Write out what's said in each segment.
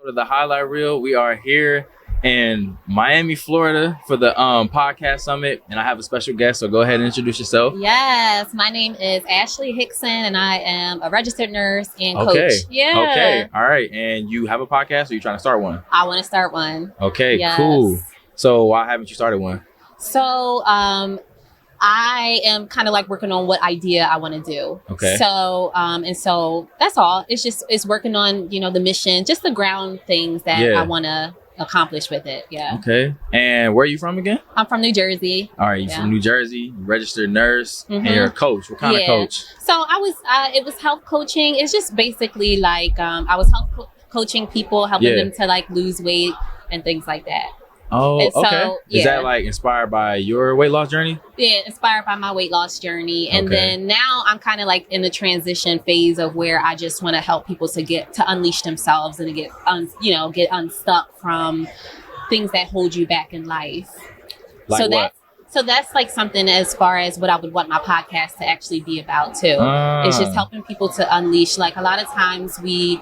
To the highlight reel. We are here in Miami, Florida for the podcast summit, and I have a special guest, so go ahead and introduce yourself. Yes, my name is Ashley Hickson, and I am a registered nurse and coach. Okay, all right. And you have a podcast, or you trying to start one? I want to start one. Okay, yes. Cool. So why haven't you started one? So I am kind of like working on what idea I want to do. Okay. So and so that's all. It's working on, the mission, just the ground things that I want to accomplish with it. Yeah. Okay. And where are you from again? I'm from New Jersey. All right. You're from New Jersey, registered nurse, and you're a coach. What kind of coach? So it was health coaching. It's just basically like, I was coaching people, helping them to like lose weight and things like that. Oh, okay. Is that like inspired by your weight loss journey? Yeah, inspired by my weight loss journey. And then now I'm kind of like in the transition phase of where I just want to help people to unleash themselves and to get unstuck from things that hold you back in life. Like what? So that's like something as far as what I would want my podcast to actually be about too. It's just helping people to unleash. Like a lot of times we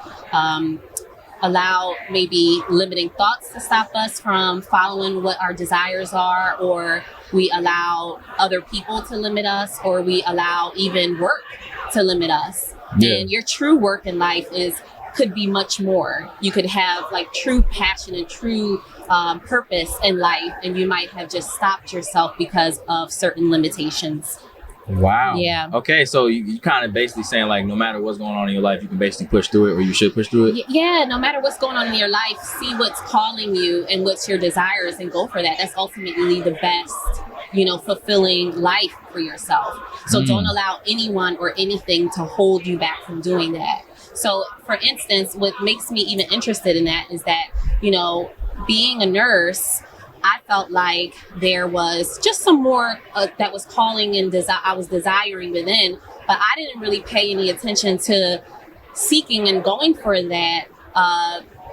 allow maybe limiting thoughts to stop us from following what our desires are, or we allow other people to limit us, or we allow even work to limit us. And your true work in life could be much more. You could have like true passion and true purpose in life, and you might have just stopped yourself because of certain limitations. Wow. Yeah. Okay, so you kind of basically saying like no matter what's going on in your life, you can basically push through it, or you should push through it? Yeah, no matter what's going on in your life, see what's calling you and what's your desires and go for that. That's ultimately the best, fulfilling life for yourself. So don't allow anyone or anything to hold you back from doing that. So for instance, what makes me even interested in that is that, being a nurse, I felt like there was just some more that was calling and I was desiring within, but I didn't really pay any attention to seeking and going for that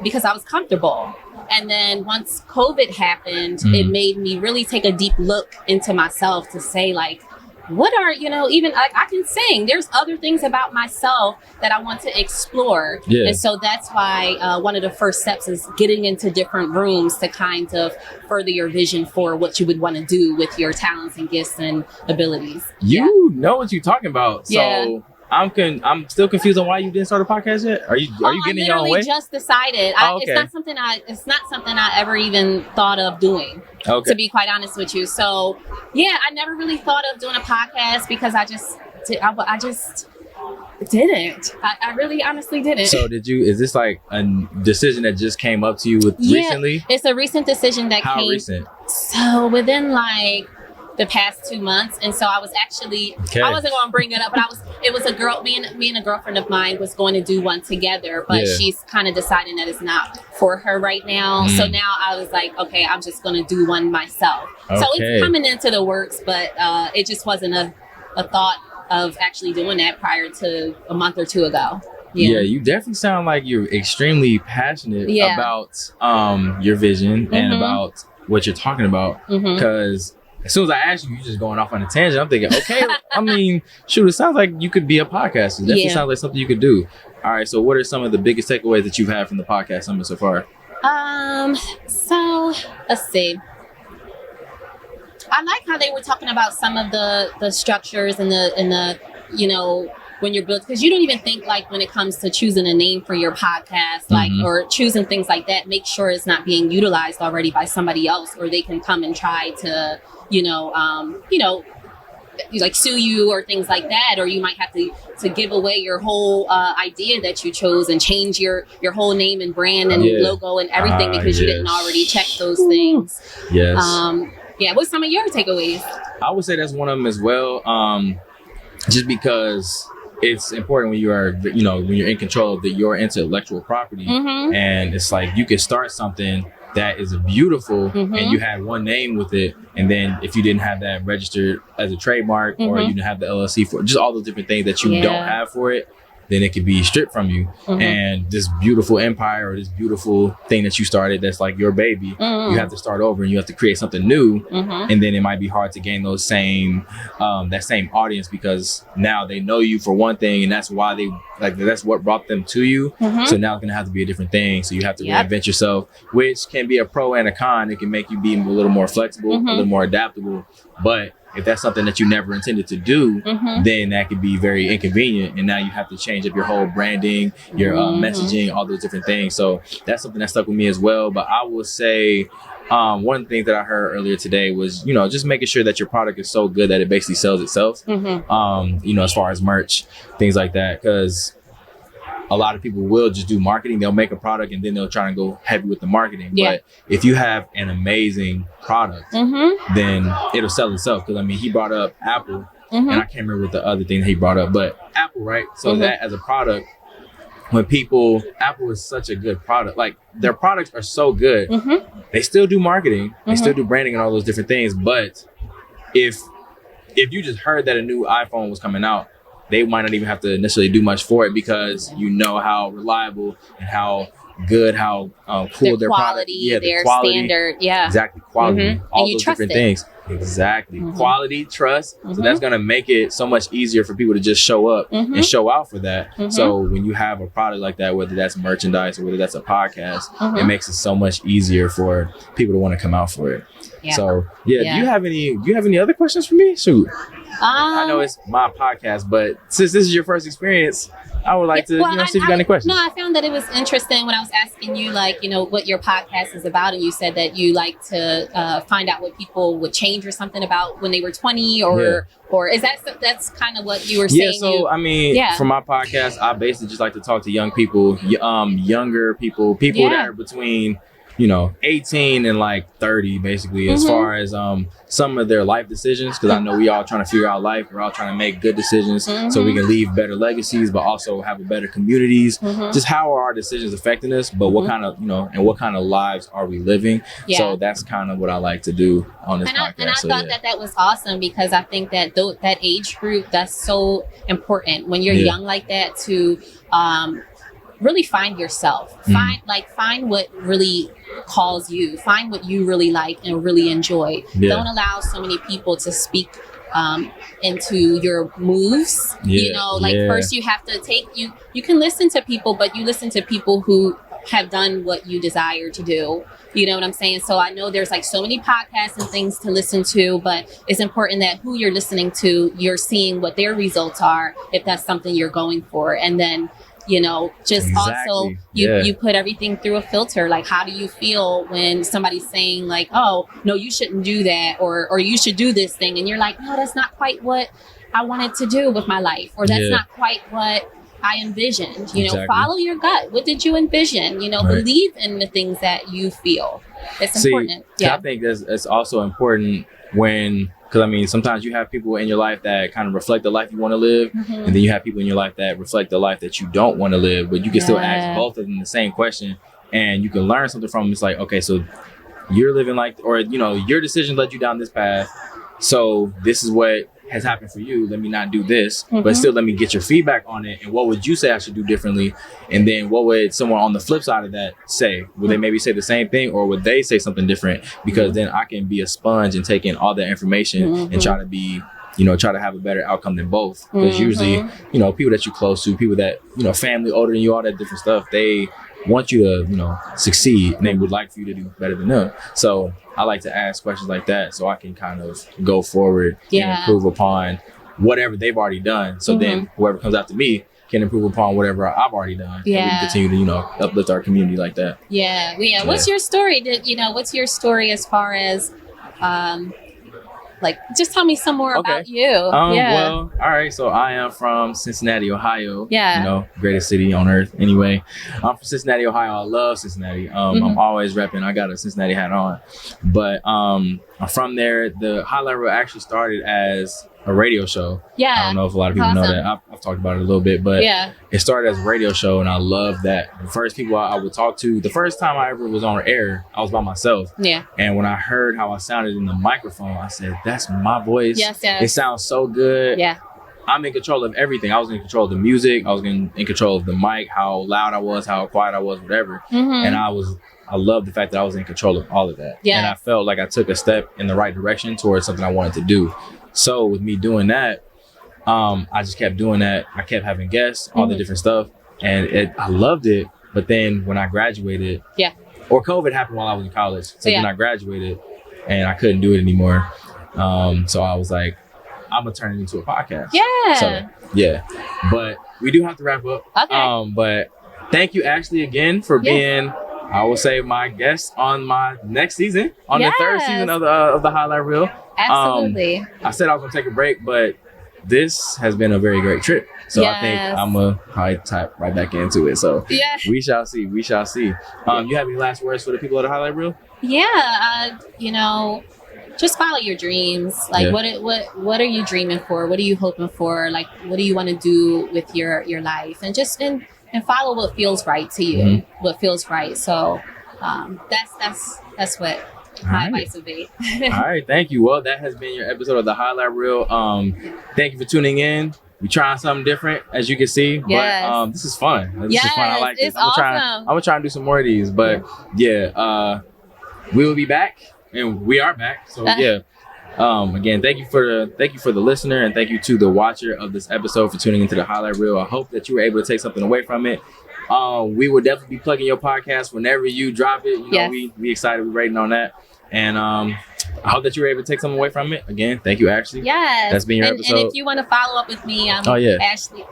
because I was comfortable. And then once COVID happened, it made me really take a deep look into myself to say like, what are, even like I can sing. There's other things about myself that I want to explore. Yeah. And so that's why one of the first steps is getting into different rooms to kind of further your vision for what you would want to do with your talents and gifts and abilities. You know what you're talking about. So I'm still confused on why you didn't start a podcast yet. Are you getting your own way? I just decided. It's not something I ever even thought of doing. To be quite honest with you. So I never really thought of doing a podcast because I just didn't. I really honestly didn't. So is this like a decision that just came up to you recently? It's a recent decision that came. How recent? So within like the past 2 months. And so I was actually, I wasn't going to bring it up, but it was a girl, me and a girlfriend of mine was going to do one together, but she's kind of deciding that it's not for her right now. So now I was like, okay, I'm just going to do one myself. So it's coming into the works, but it just wasn't a thought of actually doing that prior to a month or two ago. Yeah, you definitely sound like you're extremely passionate about your vision and about what you're talking about. Because as soon as I asked you, you're just going off on a tangent. I'm thinking, okay, I mean, shoot, it sounds like you could be a podcaster. It definitely sounds like something you could do. All right, so what are some of the biggest takeaways that you've had from the podcast summit so far? So let's see. I like how they were talking about some of the structures and the when you're built, because you don't even think like when it comes to choosing a name for your podcast, like or choosing things like that, make sure it's not being utilized already by somebody else, or they can come and try to like sue you or things like that, or you might have to give away your whole idea that you chose and change your whole name and brand and logo and everything because you didn't already check those things. What's some of your takeaways? I would say that's one of them as well. Just because it's important when you are, when you're in control of your intellectual property, and it's like you can start something that is beautiful and you had one name with it, and then if you didn't have that registered as a trademark or you didn't have the LLC for just all the different things that you don't have for it, then it could be stripped from you. And this beautiful empire or this beautiful thing that you started that's like your baby, you have to start over and you have to create something new. And then it might be hard to gain those same that same audience, because now they know you for one thing, and that's why they like that's what brought them to you. So now it's gonna have to be a different thing. So you have to reinvent yourself, which can be a pro and a con. It can make you be a little more flexible, a little more adaptable. But if that's something that you never intended to do, then that could be very inconvenient. And now you have to change up your whole branding, your messaging, all those different things. So that's something that stuck with me as well. But I will say one thing that I heard earlier today was, you know, just making sure that your product is so good that it basically sells itself, you know, as far as merch, things like that. Because a lot of people will just do marketing. They'll make a product and then they'll try and go heavy with the marketing. But if you have an amazing product, then it'll sell itself. Because I mean, he brought up Apple, and I can't remember what the other thing that he brought up, but Apple, right? So that as a product, when Apple is such a good product. Like, their products are so good. They still do marketing, they still do branding and all those different things. But if you just heard that a new iPhone was coming out, they might not even have to necessarily do much for it, because you know how reliable and how good, how cool their product, their quality, standard, exactly, quality, all those different things, exactly, quality, trust. So that's gonna make it so much easier for people to just show up and show out for that. So when you have a product like that, whether that's merchandise or whether that's a podcast, it makes it so much easier for people to want to come out for it. So do you have any other questions for me? Shoot. I know it's my podcast, but since this is your first experience, I would like to see if you got any questions. No, I found that it was interesting when I was asking you, like, you know, what your podcast is about, and you said that you like to find out what people would change or something about when they were 20, or is that's kind of what you were saying? So I mean, for my podcast, I basically just like to talk to young people, younger people that are between, you know, 18 and like 30, basically, as far as some of their life decisions, because I know we all trying to figure out life. We're all trying to make good decisions so we can leave better legacies, but also have a better communities. Just how are our decisions affecting us, but what kind of, you know, and what kind of lives are we living? So that's kind of what I like to do on this podcast. And I thought that was awesome, because I think that that age group, that's so important when you're young like that, to really find yourself, find what really calls you, find what you really like and really enjoy. Don't allow so many people to speak into your moves. You know, like first you have to you can listen to people, but you listen to people who have done what you desire to do. You know what I'm saying? So I know there's like so many podcasts and things to listen to, but it's important that who you're listening to, you're seeing what their results are, if that's something you're going for. And then, you know, just also you put everything through a filter. Like, how do you feel when somebody's saying like, oh, no, you shouldn't do that, or you should do this thing, and you're like, no, that's not quite what I wanted to do with my life, or that's not quite what I envisioned. You know, follow your gut. What did you envision? You know, believe in the things that you feel. It's important. I think that's also important because I mean, sometimes you have people in your life that kind of reflect the life you want to live, and then you have people in your life that reflect the life that you don't want to live, but you can still ask both of them the same question, and you can learn something from them. It's like, okay, so you're living like, or, you know, your decision led you down this path, so this is what has happened for you. Let me not do this, but still let me get your feedback on it. And what would you say I should do differently? And then what would someone on the flip side of that say? Would they maybe say the same thing, or would they say something different? Because then I can be a sponge and take in all that information and try to have a better outcome than both. Because usually, you know, people that you're close to, people that, you know, family older than you, all that different stuff, they want you to, you know, succeed, and they would like for you to do better than them. So I like to ask questions like that so I can kind of go forward and improve upon whatever they've already done. So then whoever comes after me can improve upon whatever I've already done. And we can continue to, you know, uplift our community like that. What's your story? What's your story as far as like, just tell me some more about you. Well, all right. So I am from Cincinnati, Ohio. You know, greatest city on earth. Anyway, I'm from Cincinnati, Ohio. I love Cincinnati. I'm always repping. I got a Cincinnati hat on. But I'm from there. The Highlight Reel actually started as a radio show. I don't know if a lot of people know that. I've talked about it a little bit, but it started as a radio show, and I love that. The first people I would talk to, the first time I ever was on air, I was by myself. And when I heard how I sounded in the microphone, I said, that's my voice. It sounds so good. I'm in control of everything. I was in control of the music. I was in control of the mic, how loud I was, how quiet I was, whatever. And I love the fact that I was in control of all of that. Yeah. And I felt like I took a step in the right direction towards something I wanted to do. So with me doing that, I just kept doing that. I kept having guests, all the different stuff. And I loved it. But then when I graduated, or COVID happened while I was in college. So then I graduated and I couldn't do it anymore. So I was like, I'm gonna turn it into a podcast. Yeah. So but we do have to wrap up. Okay. But thank you, Ashley, again for being, I will say, my guest on my next season, on the third season of the Highlight Reel. Absolutely. I said I was gonna take a break, but this has been a very great trip. So I think I'm gonna probably type right back into it. So we shall see. We shall see. You have any last words for the people of the Highlight Reel? Yeah. Just follow your dreams. Like what are you dreaming for? What are you hoping for? Like what do you want to do with your life? And just and follow what feels right to you. What feels right. So that's what my advice would be. All right, thank you. Well, that has been your episode of the Highlight Reel. Thank you for tuning in. We're trying something different, as you can see. But this is fun. This is fun. I like this. I'm gonna try and do some more of these. But we will be back. And we are back. So again, thank you for the listener, and thank you to the watcher of this episode for tuning into the Highlight Reel. I hope that you were able to take something away from it. We will definitely be plugging your podcast whenever you drop it. You know, we excited, we're rating on that. And I hope that you were able to take something away from it. Again, thank you, Ashley. Yes. That's been your episode. And if you want to follow up with me, I'm Ashley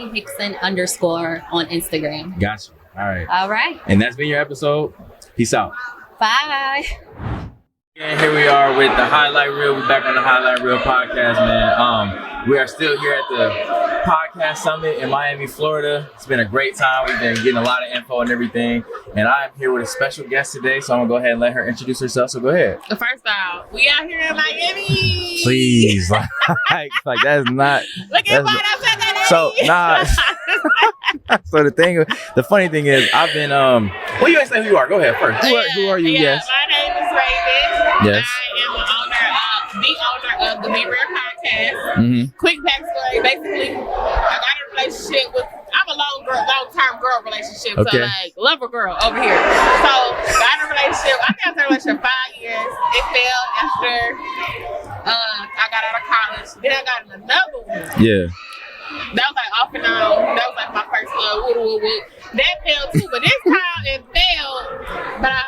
Hickson _ on Instagram. Gotcha. All right. And that's been your episode. Peace out. Bye. And here we are with the Highlight Reel. We're back on the Highlight Reel podcast, man. We are still here at the podcast summit in Miami, Florida. It's been a great time. We've been getting a lot of info and everything. And I'm here with a special guest today, so I'm gonna go ahead and let her introduce herself. So go ahead. First off, we out here in Miami. Please, like that's not. Look at what I said that. So So the funny thing is, I've been well, you ain't say who you are. Go ahead first. Who are you? Yes. My name is Raven. Yes. I am the owner of the Be Rare podcast. Quick backstory. Basically, I got a relationship with. I'm a long-term girl relationship. So like lover girl over here. So got a relationship. I think I was in a relationship 5 years. It failed after I got out of college. Then I got another one. Yeah. That was like off and on. That was like my first love. That failed too, but this time it failed. But I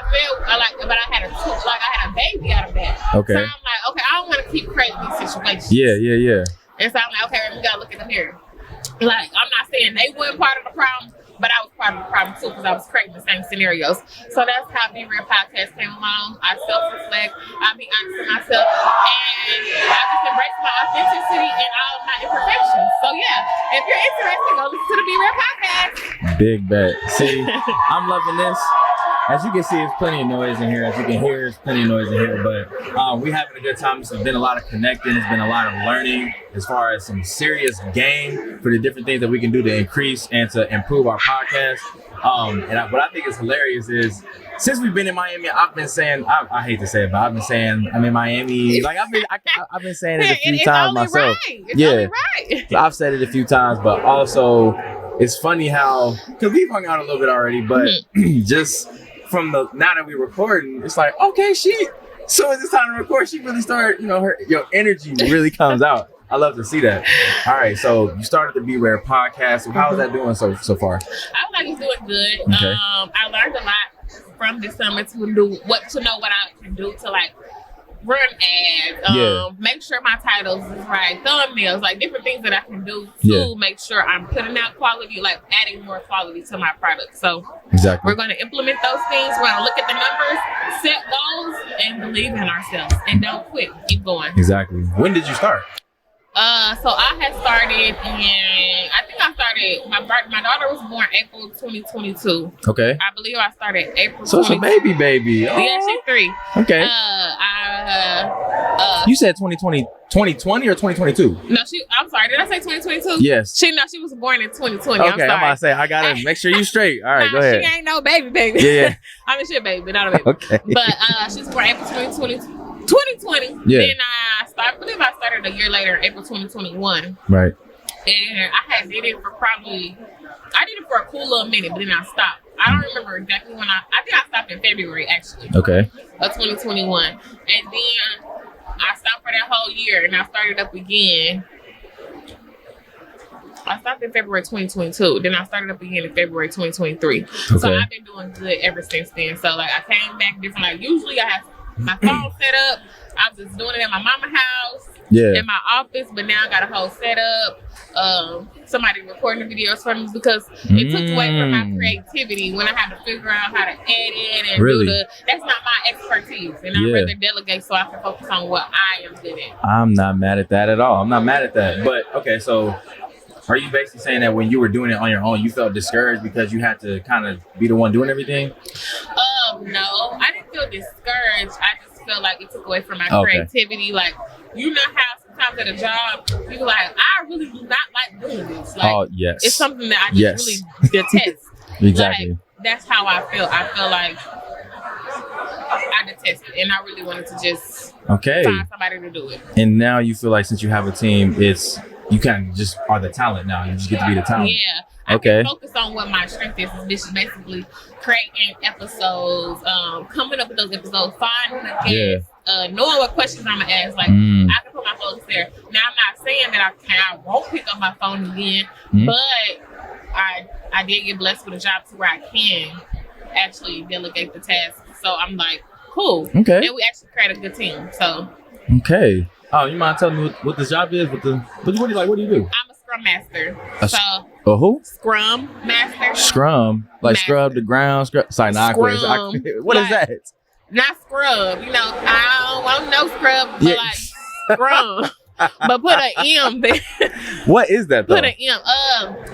had a baby out of that. Okay. So I'm like, okay, I don't want to keep creating these situations. Yeah. And so I'm like, okay, we gotta look at them here. Like, I'm not saying they weren't part of the problem, but I was part of the problem too because I was creating the same scenarios. So that's how Be Real Podcast came along. I self-reflect. I be honest with myself, and I just embrace my authenticity and all my imperfections. So yeah, if you're interested, go listen to the Be Real Podcast. Big bet. See, I'm loving this. As you can see, there's plenty of noise in here. As you can hear, there's plenty of noise in here. But we're having a good time. It's been a lot of connecting. It's been a lot of learning as far as some serious game for the different things that we can do to increase and to improve our podcast. What I think is hilarious is since we've been in Miami, I've been saying, I hate to say it, but I've been saying I'm in Miami. Like I've been saying it a few times myself. Right. So I've said it a few times, but also it's funny how, because we've hung out a little bit already, but just from now that we're recording, it's like, okay, so as it's time to record, she really started, your energy really comes out. I love to see that. All right, so you started the Be Rare podcast. So how is that doing so far? I feel like it's doing good. Okay. I learned a lot from this summer to know what I can do to like run ads, make sure my titles is right, thumbnails, like different things that I can do to make sure I'm putting out quality, like adding more quality to my product. So we're going to implement those things. We're going to look at the numbers, set goals, and believe in ourselves, and don't quit. Keep going. Exactly. When did you start? So I had started my daughter was born April 2022. Okay. I believe I started April. So it's a baby. Oh. Yeah, she's 3. Okay. You said 2020 or 2022? No, I'm sorry. Did I say 2022? Yes. She was born in 2020. Okay, I'm about to say, I got to make sure you straight. All right, go ahead. She ain't no baby. Yeah. I mean, she a baby, but not a baby. Okay. But she was born April 2022. 2020. Yeah. Then I believe I started a year later, April 2021. Right. And I did it for a cool little minute, but then I stopped. I don't remember exactly when I think I stopped in February actually. Okay. Of 2021. And then I stopped for that whole year and I started up again. I stopped in February 2022. Then I started up again in February 2023. Okay. So I've been doing good ever since then. So like I came back different. Like usually I have my phone set up. I was just doing it at my mama's house. Yeah. In my office, but now I got a whole setup. Somebody recording the videos for me because it took away from my creativity when I had to figure out how to edit and do that's not my expertise. And I'd rather delegate so I can focus on what I am good at. I'm not mad at that at all. I'm not mad at that. But okay, so are you basically saying that when you were doing it on your own, you felt discouraged because you had to kind of be the one doing everything? No, I didn't feel discouraged. I just felt like it took away from my creativity. Like, you know how sometimes at a job, you're like, I really do not like doing this. Like, yes. It's something that I just really detest. Exactly. Like, that's how I feel. I feel like I detest it, and I really wanted to just find somebody to do it. And now you feel like since you have a team, you kind of just are the talent now. You just get to be the talent. Yeah. I can focus on what my strength is. This is basically creating episodes, coming up with those episodes, finding a guest, knowing what questions I'm gonna ask. Like I can put my focus there. Now I'm not saying that I won't pick up my phone again, but I did get blessed with a job to where I can actually delegate the task. So I'm like, cool. Okay. And we actually create a good team. So Oh, you mind telling me what the job is? What do you do? I'm a scrum master. A who? Scrum master. Scrum? Like master. Scrub the ground? Sorry, what is that? Not scrub. You know, I don't know scrub, but like scrum. But put an M there. What is that though? Put an M.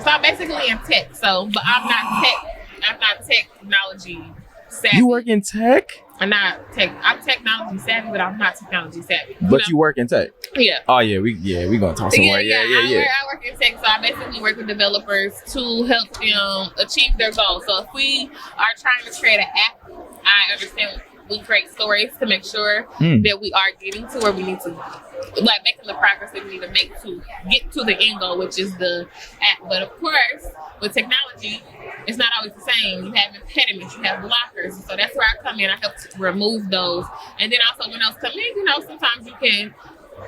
So I'm basically in tech. But I'm not technology savvy. You work in tech? I'm technology savvy, but I'm not technology savvy. But you work in tech? Yeah. Oh yeah, we gonna talk some more. Yeah. I work in tech, so I basically work with developers to help them achieve their goals. So if we are trying to create an app, I understand we create stories to make sure that we are getting to where we need to, like making the progress that we need to make to get to the end goal, which is the app. But of course, with technology, it's not always the same. You have impediments, you have blockers. So that's where I come in. I help to remove those. And then also when those come in, sometimes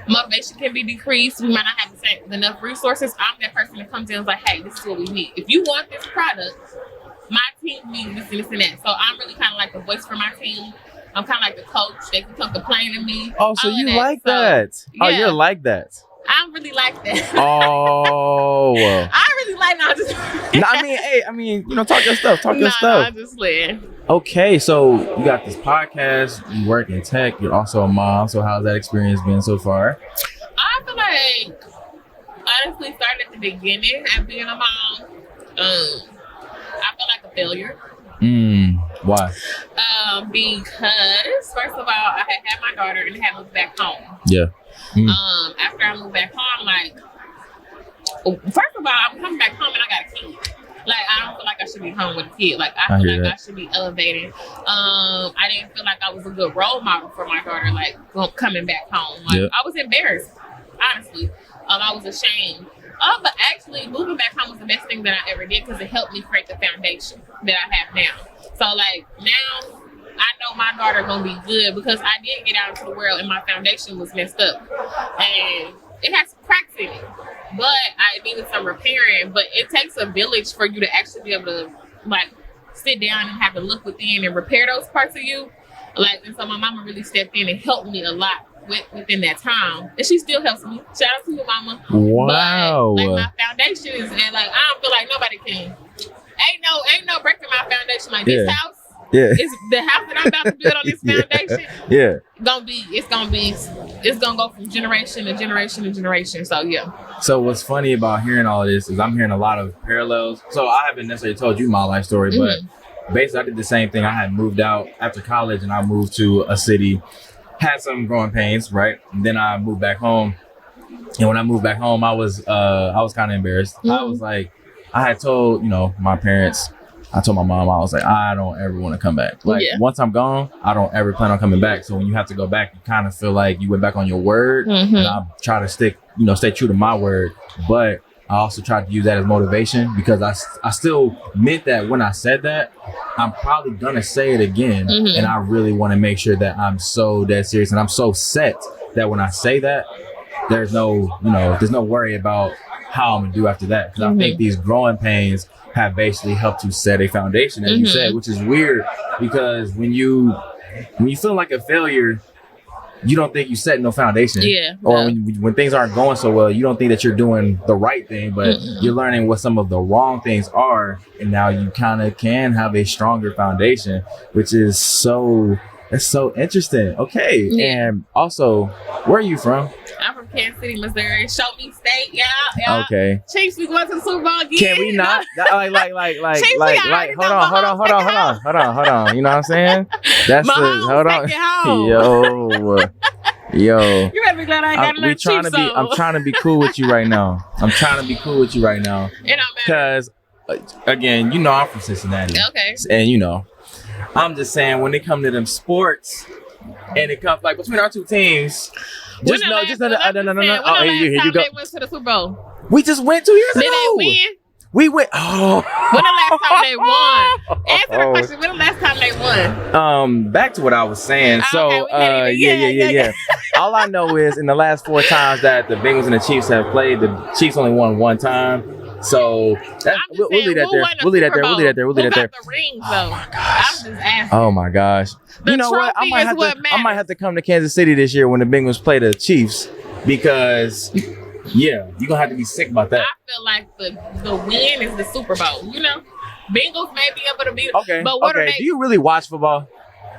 motivation can be decreased. We might not have enough resources. I'm that person that comes in and is like, hey, this is what we need. If you want this product, my team needs this and this and that. So I'm really kind of like the voice for my team. I'm kind of like the coach. They can come complain to me. Oh, so you like that? Oh, you're like that. I really like that. Oh. I really like that. I mean, talk your stuff. I'm just playing. Okay, so you got this podcast. You work in tech. You're also a mom. So how's that experience been so far? I feel like, honestly, starting at the beginning and being a mom, I feel like a failure. Why? Because first of all, I had my daughter and had moved back home. Yeah. After I moved back home, like, first of all, I'm coming back home and I got a kid. Like, I don't feel like I should be home with a kid. Like, I feel like I should be elevating. I didn't feel like I was a good role model for my daughter, like, coming back home. Like, I was embarrassed, honestly. I was ashamed. But actually, moving back home was the best thing that I ever did because it helped me create the foundation that I have now. So, like, now I know my daughter gonna be good because I did get out into the world and my foundation was messed up. And it has some cracks in it. But I needed some repairing. But it takes a village for you to actually be able to, like, sit down and have to look within and repair those parts of you. Like, and so my mama really stepped in and helped me a lot within that time, and she still helps me. Shout out to you, mama. Wow. But, like, my foundation is, and like, I don't feel like nobody can. Ain't no breaking my foundation. Like, this house. Yeah. It's the house that I'm about to build on this foundation. It's gonna go from generation to generation to generation. So yeah. So what's funny about hearing all of this is I'm hearing a lot of parallels. So I haven't necessarily told you my life story, but basically I did the same thing. I had moved out after college and I moved to a city. Had some growing pains, right? And then I moved back home. And when I moved back home, I was kind of embarrassed. I was like, I had told, my parents, I told my mom, I was like, I don't ever want to come back. Like once I'm gone, I don't ever plan on coming back. So when you have to go back, you kind of feel like you went back on your word. And I try to stay true to my word. But I also tried to use that as motivation because I still meant that when I said that, I'm probably gonna say it again. And I really want to make sure that I'm so dead serious and I'm so set that when I say that, there's no worry about how I'm gonna do after that. Because I think these growing pains have basically helped to set a foundation, as you said, which is weird because when you feel like a failure, you don't think you set no foundation. Or when things aren't going so well, you don't think that you're doing the right thing, but you're learning what some of the wrong things are. And now you kind of can have a stronger foundation, which is so interesting. Okay. And also, where are you from? I'm from Kansas City, Missouri. Show me state. Yeah. Okay. Chiefs, we going to the Super Bowl again. Can we not? Like, hold on. You know what I'm saying? That's hold on. Yo. You better be glad I ain't got enough Chiefs. I'm trying to be cool with you right now. Because, again, I'm from Cincinnati. Okay. And, I'm just saying when it comes to them sports and it comes like between our two teams, no. Oh, here you go. They went to the Super Bowl. We just went 2 years ago. Did they win? We went. Oh. When the last time they won? Answer the question. When the last time they won? Back to what I was saying. So, okay, yeah. All I know is in the last 4 times that the Bengals and the Chiefs have played, the Chiefs only won 1 time. So we'll leave that there. We'll leave that there. The rings, though? Oh my gosh. I'm just asking. Oh my gosh. You know what? I might have to come to Kansas City this year when the Bengals play the Chiefs because you're gonna have to be sick about that. I feel like the win is the Super Bowl. Bengals may be able to beat. Okay. But what are they? Do you really watch football?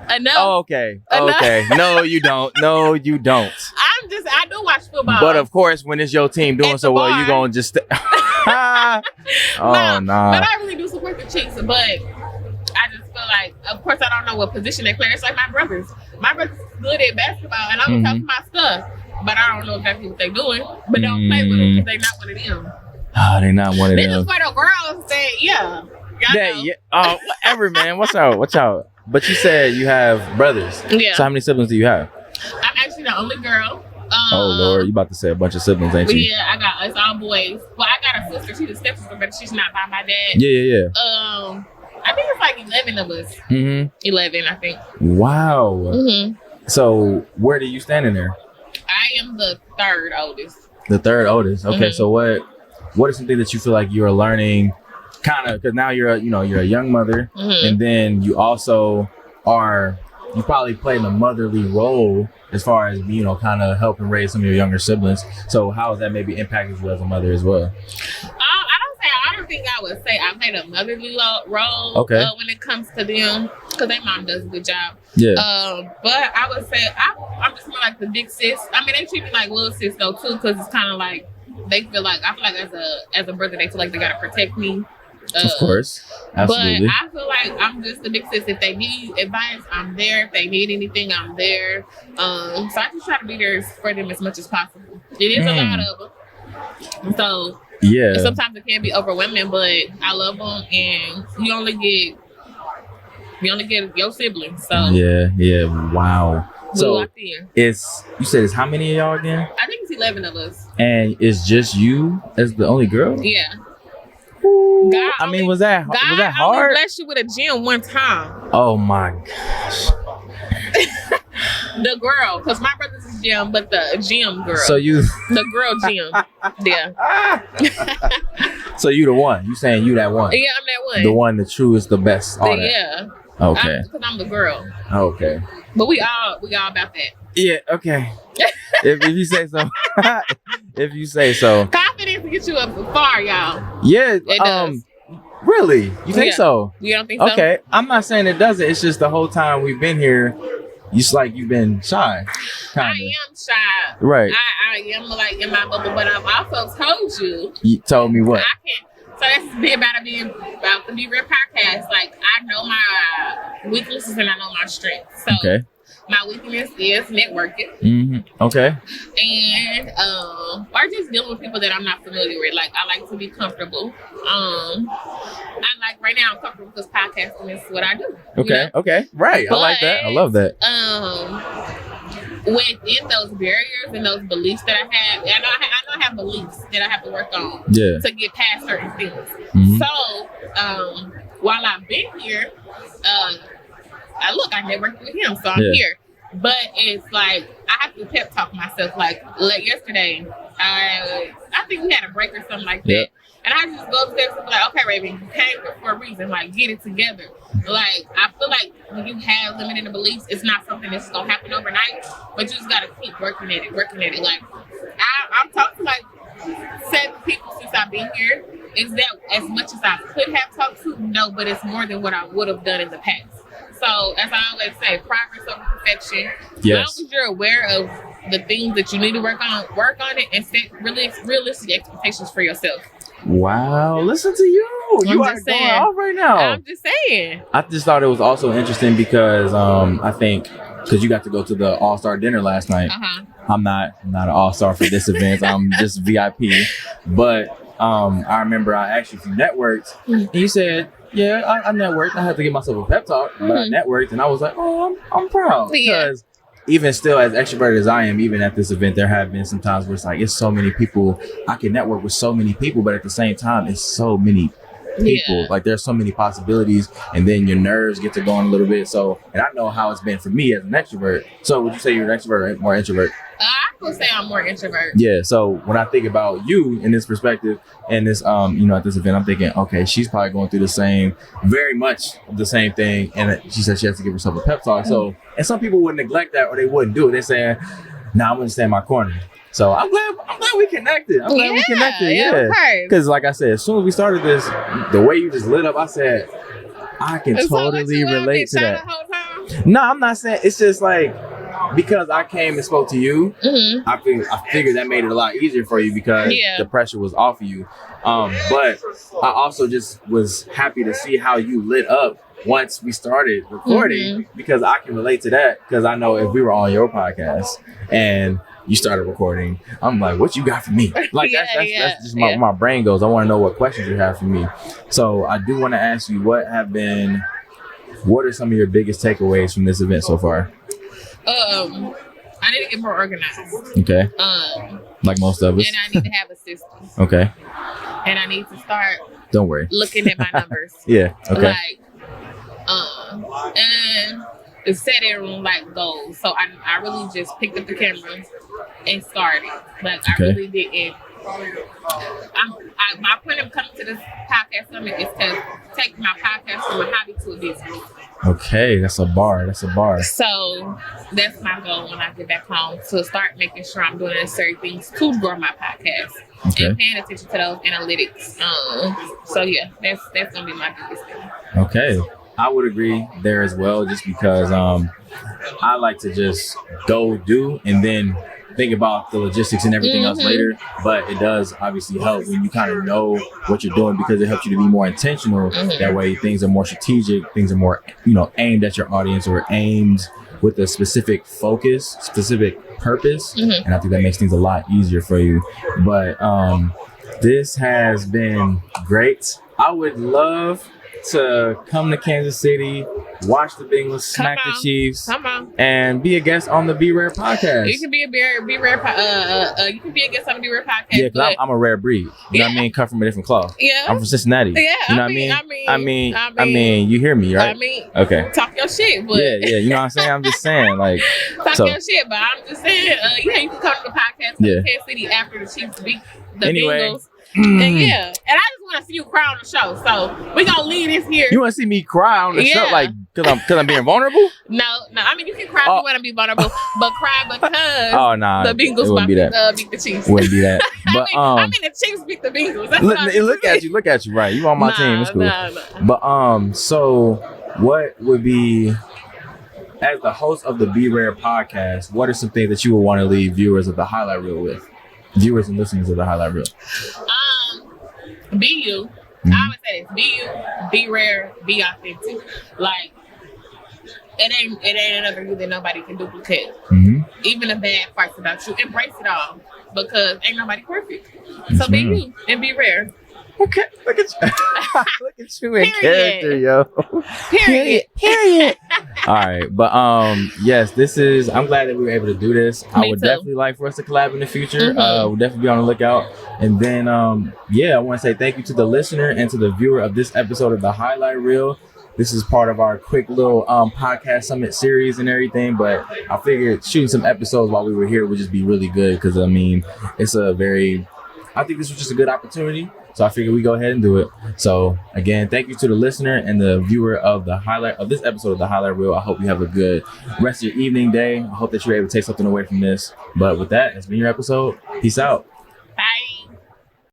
Enough. Oh, okay. No, you don't. I do watch football. But of course, when it's your team doing so well, you gonna just. Nah. But I really do support the Chiefs. But I just feel like, of course, I don't know what position they play. It's like my brothers. My brothers good at basketball, and I'm talking my stuff. But I don't know exactly what they're doing. But don't play with them because they're not one of them. Oh, they're not one of them. This is for the girls that, Yeah. Oh, whatever, man. Watch out. But you said you have brothers. Yeah. So how many siblings do you have? I'm actually the only girl. Oh Lord, you about to say a bunch of siblings, ain't you? Yeah, it's all boys. Well, I got a sister. She's a stepsister, but she's not by my dad. Yeah. I think it's like 11 of us. 11, I think. Wow. So where do you stand in there? I am the third oldest. The third oldest. Okay. So what are some things that you feel like you're learning? Kind of because now you're a young mother, and then you also you probably played a motherly role as far as kind of helping raise some of your younger siblings. So how has that maybe impacted you as a mother as well? I don't think I would say I played a motherly role when it comes to them because their mom does a good job. Yeah. But I would say I'm just more like the big sis. I mean, they treat me like little sis though too because it's kind of like I feel like as a brother they feel like they gotta protect me. Of course. Absolutely. But I feel like I'm just the big sis. If they need advice, I'm there. If they need anything, I'm there. So I just try to be there for them as much as possible. It is a lot of them. So sometimes it can be overwhelming, but I love them, and you only get your siblings. So wow. So locked in. You said it's how many of y'all again? I think it's 11 of us. And it's just you as the only girl? Yeah. God, was that hard? God only blessed you with a gym one time. Oh my gosh. The girl, because my brother's is gym, but the gym girl. So the girl gym. Yeah. So you the one. You saying you that one? Yeah, I'm that one. The one, the truest, the best. Yeah. Okay. Because I'm the girl. Okay. But we all about that. Yeah. Okay. if you say so. If you say so. Confidence will get you up far, y'all. Yeah. It does. Really? You think so? You don't think so? Okay. I'm not saying it doesn't. It's just the whole time we've been here, you've been shy. Kinda. I am shy. Right. I am like in my bubble, but I've also told you. You told me what? So that's about the Be Real podcast. Like I know my weaknesses and I know my strengths. So My weakness is networking. Mm-hmm. Okay. And or just dealing with people that I'm not familiar with. Like, I like to be comfortable. Right now I'm comfortable because podcasting is what I do. Okay. Okay. Right. But, I like that. I love that. Within those barriers and those beliefs that I have, I know I have beliefs that I have to work on to get past certain things. Mm-hmm. So while I've been here, I networked with him, so I'm here. But it's like I have to pep talk myself. Like yesterday, I think we had a break or something like that. And I just go upstairs and be like, okay, Raven, you came here for a reason. Like, get it together. Like, I feel like when you have limiting beliefs, it's not something that's going to happen overnight. But you just got to keep working at it. Like, I'm talking to like 7 people since I've been here. Is that as much as I could have talked to? No, but it's more than what I would have done in the past. So, as I always say, progress over perfection. Yes. As long as you're aware of the things that you need to work on it and set realistic expectations for yourself. Wow, listen to you. You are going off right now. I'm just saying. I just thought it was also interesting because I think because you got to go to the All-Star dinner last night. Uh-huh. I'm not an All-Star for this event. I'm just VIP. But I remember I asked you if you networked. And you said, yeah, I networked. I had to give myself a pep talk, but I networked. And I was like, oh, I'm proud. Because even still, as extroverted as I am, even at this event, there have been some times where it's like, it's so many people. I can network with so many people, but at the same time, it's so many people. Like, there's so many possibilities, and then your nerves get to going a little bit. So, and I know how it's been for me as an extrovert. So, would you say you're an extrovert or more introvert? I would say I'm more introvert. Yeah. So when I think about you in this perspective and this, at this event, I'm thinking, okay, she's probably going through very much the same thing. And she said she has to give herself a pep talk. So, and some people would neglect that or they wouldn't do it. They're saying, I'm going to stay in my corner. So I'm glad we connected. Yeah. Because like I said, as soon as we started this, the way you just lit up, I said, I can totally relate to that. No, I'm not saying, it's just like, because I came and spoke to you, I figured that made it a lot easier for you because the pressure was off of you. But I also just was happy to see how you lit up once we started recording because I can relate to that because I know if we were on your podcast and you started recording, I'm like, what you got for me? Like that's just my brain goes. I want to know what questions you have for me. So I do want to ask you what are some of your biggest takeaways from this event so far? I need to get more organized. Okay. Like most of us. And I need to have a system. Okay. And I need to start. Don't worry. Looking at my numbers. Yeah. Okay. And setting like goals. So I really just picked up the camera and started. Like I really didn't. My point of coming to this podcast summit is to take my podcast from a hobby to a business. Okay, that's a bar. So that's my goal when I get back home, to start making sure I'm doing necessary things to grow my podcast and paying attention to those analytics. So yeah, that's gonna be my biggest thing. Okay, I would agree there as well, just because I like to just go do and then think about the logistics and everything else later, but it does obviously help when you kind of know what you're doing because it helps you to be more intentional. That way things are more strategic, things are more aimed at your audience or aimed with a specific focus, specific purpose, and I think that makes things a lot easier for you. But this has been great. I would love to come to Kansas City, watch the Bengals smack the Chiefs, and be a guest on the Be Rare podcast. You can be a Be Rare. You can be a guest on the Be Rare podcast. Yeah, because I'm a rare breed. You know what I mean? Come from a different cloth. Yeah, I'm from Cincinnati. Yeah, you know what I mean? You hear me, right? Okay. Talk your shit, but yeah. You know what I'm saying? I'm just saying, like, talk your shit, but I'm just saying, you can come to the podcast in Kansas City after the Chiefs beat the Bengals. And I just want to see you cry on the show. So we're gonna leave this here. You want to see me cry on the show, like because I'm being vulnerable? No. I mean, you can cry if you want to be vulnerable, but cry because the Bengals beat the Chiefs. Wouldn't be that. But I mean, the Chiefs beat the Bengals. That's look at you, right? You on my team? It's cool. But so what would be, as the host of the Be Rare podcast, what are some things that you would want to leave viewers of the highlight reel with? Viewers and listeners of the highlight reel. Be you. I always say this: be you, be rare, be authentic. Like, it ain't another you that nobody can duplicate. Even the bad parts about you, embrace it all because ain't nobody perfect. So be you and be rare. Okay, look at you. Look at you in character, yo. Period. All right, but yes, I'm glad that we were able to do this. I would definitely like for us to collab in the future. We'll definitely be on the lookout. And then I want to say thank you to the listener and to the viewer of this episode of the Highlight Reel. This is part of our quick little podcast summit series and everything, but I figured shooting some episodes while we were here would just be really good because I think this was just a good opportunity. So I figured we go ahead and do it. So again, thank you to the listener and the viewer of this episode of the Highlight Reel. I hope you have a good rest of your evening, day. I hope that you're able to take something away from this. But with that, it's been your episode. Peace out.